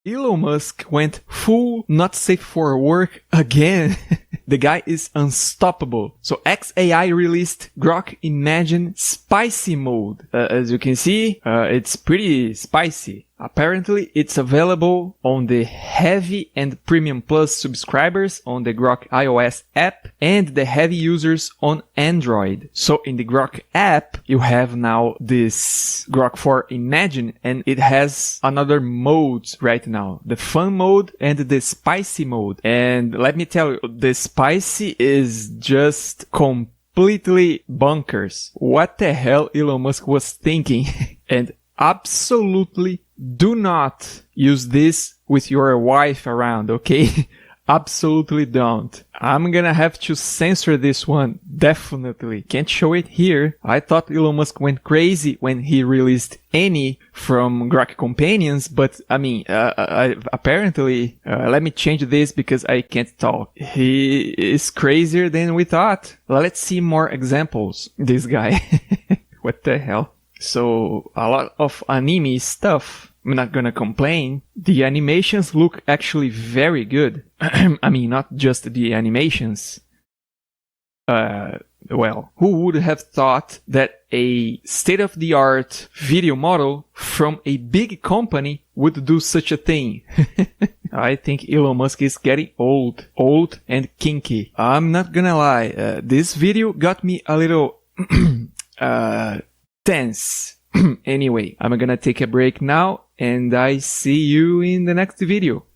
Elon Musk went full not safe for work again. The guy is unstoppable. So XAI released Grok Imagine Spicy Mode. As you can see, it's pretty spicy. Apparently, it's available on the Heavy and Premium Plus subscribers on the Grok iOS app and the Heavy users on Android. So in the Grok app, you have now this Grok for Imagine, and it has another modes right now. The fun mode and the spicy mode. And let me tell you, the spicy is just completely bonkers. What the hell Elon Musk was thinking? And absolutely do not use this with your wife around, okay? Absolutely don't. I'm gonna have to censor this one, definitely. Can't show it here. I thought Elon Musk went crazy when he released any from Grok Companions, but I mean, apparently, let me change this because I can't talk. He is crazier than we thought. Let's see more examples. This guy. What the hell? So, a lot of anime stuff. I'm not gonna complain. The animations look actually very good. I mean, not just the animations. Well, who would have thought that a state-of-the-art video model from a big company would do such a thing? I think Elon Musk is getting old and kinky. I'm not gonna lie, this video got me a little tense. Anyway, I'm gonna take a break now, and I see you in the next video.